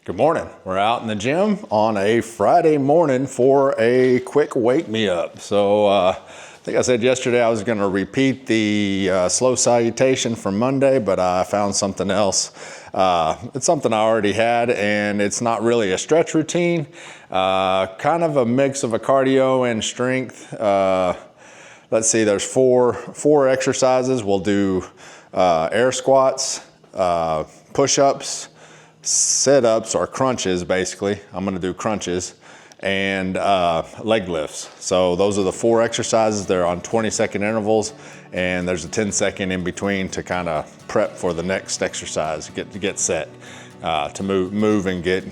Good morning. We're out in the gym on a Friday morning for a quick wake me up. So I think I said yesterday I was going to repeat the slow salutation from Monday, but I found something else. It's something I already had, and it's not really a stretch routine. Kind of a mix of a cardio and strength. Let's see, there's four exercises. We'll do air squats, push-ups, sit-ups or crunches. Basically I'm going to do crunches and leg lifts. So those are the four exercises. They're on 20-second intervals, and there's a 10-second in between to kind of prep for the next exercise, get set, to move and get,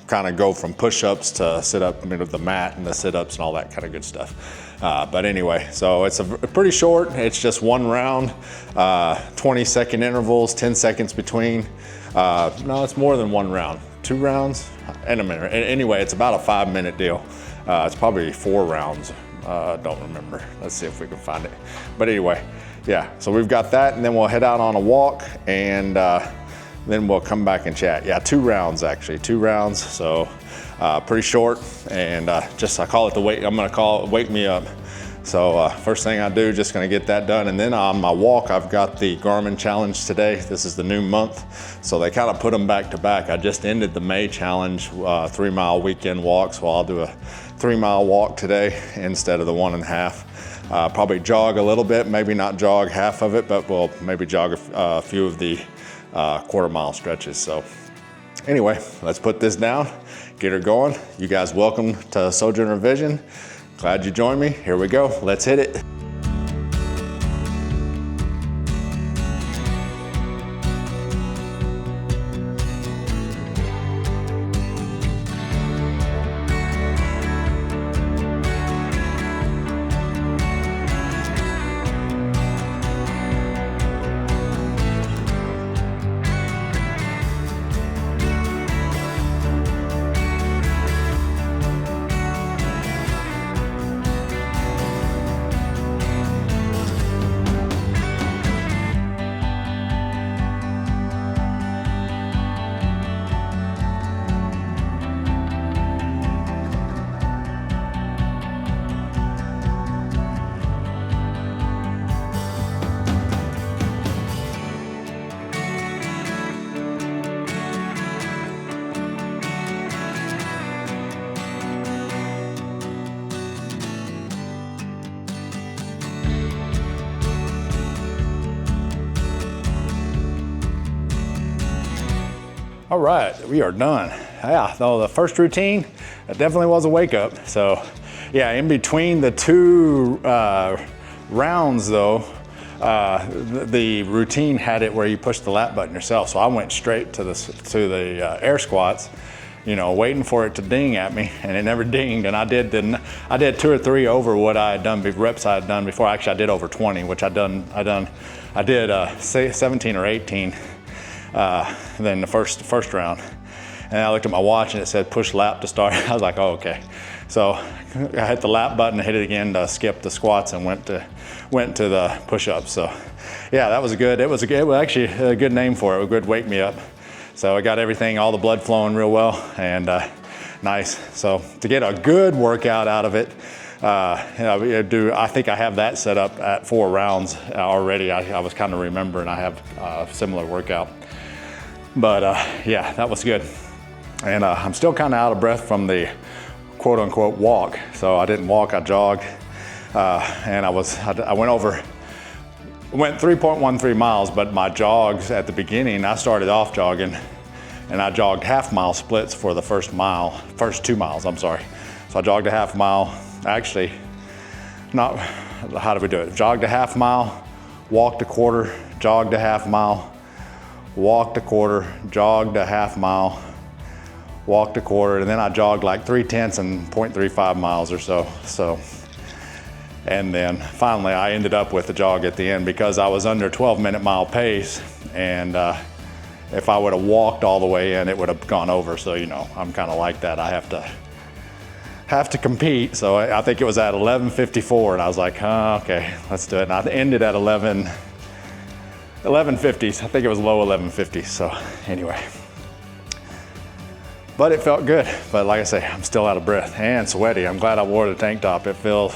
kind of go from push-ups to sit-up, the mat and the sit-ups and all that kind of good stuff. But anyway, so it's a pretty short. It's just one round, 20-second intervals, 10 seconds between. No, it's more than one round. 2 rounds in a minute. Anyway, it's about a 5-minute deal. It's probably 4 rounds. Don't remember. Let's see if we can find it. But anyway, yeah, so we've got that, and then we'll head out on a walk, and then we'll come back and chat. Yeah, 2 rounds actually, 2 rounds. So pretty short, and I call it I'm gonna call it wake me up. So first thing I do, just gonna get that done. And then on my walk, I've got the Garmin challenge today. This is the new month. So they kind of put them back to back. I just ended the May challenge, 3-mile weekend walk. So I'll do a 3-mile walk today instead of the 1.5. Probably jog a little bit, maybe not jog half of it, but we'll maybe jog a few of the 1/4-mile stretches. So anyway, let's put this down, get her going. You guys welcome to Sojourner Vision. Glad you joined me. Here we go. Let's hit it. All right, we are done. Yeah, though the first routine, it definitely was a wake up. So yeah, in between the 2 rounds though, the routine had it where you push the lap button yourself. So I went straight to the air squats, waiting for it to ding at me, and it never dinged. And I did 2 or 3 over what I had done, reps I had done before. Actually, I did over 20, which I did 17 or 18. Then the first round, and I looked at my watch and it said push lap to start. I was like, oh, okay. So I hit the lap button, hit it again to skip the squats, and went to the push-ups. So yeah, that was good. It was actually a good name for it, a good wake me up. So I got everything, all the blood flowing real well, and nice. So to get a good workout out of it, I think I have that set up at 4 rounds already. I was kind of remembering I have a similar workout. But yeah, that was good. And I'm still kind of out of breath from the quote unquote walk. So I didn't walk, I jogged. And I went 3.13 miles, but my jogs at the beginning, I started off jogging, and I jogged half-mile splits for the first 2 miles, I'm sorry. So I jogged a half mile, actually, how do we do it? Jogged a half mile, walked a quarter, jogged a half mile, walked a quarter, jogged a half mile, walked a quarter, and then I jogged like 3/10 and 0.35 miles or so. And then finally I ended up with a jog at the end because I was under 12-minute mile pace, and if I would have walked all the way in, it would have gone over. So I'm kind of like that. I have to compete. So I think it was at 11:54, and I was like, oh, okay, let's do it. And I ended at 11:50s. I think it was low 11:50s. So anyway, but it felt good. But like I say, I'm still out of breath and sweaty. I'm glad I wore the tank top. It feels,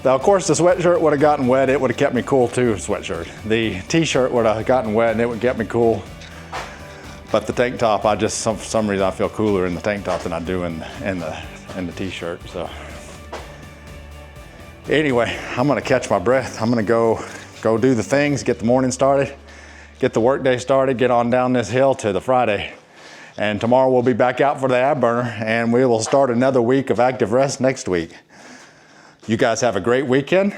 now of course the sweatshirt would have gotten wet. It would have kept me cool too, sweatshirt. The t-shirt would have gotten wet and it would get me cool. But the tank top, for some reason I feel cooler in the tank top than I do in the t-shirt, so. Anyway, I'm gonna catch my breath. I'm gonna go do the things, get the morning started, get the workday started, get on down this hill to the Friday. And tomorrow we'll be back out for the ab burner and we will start another week of active rest next week. You guys have a great weekend.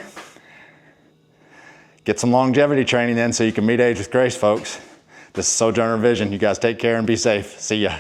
Get some longevity training in so you can meet age with grace, folks. This is Sojourner Vision. You guys take care and be safe. See ya.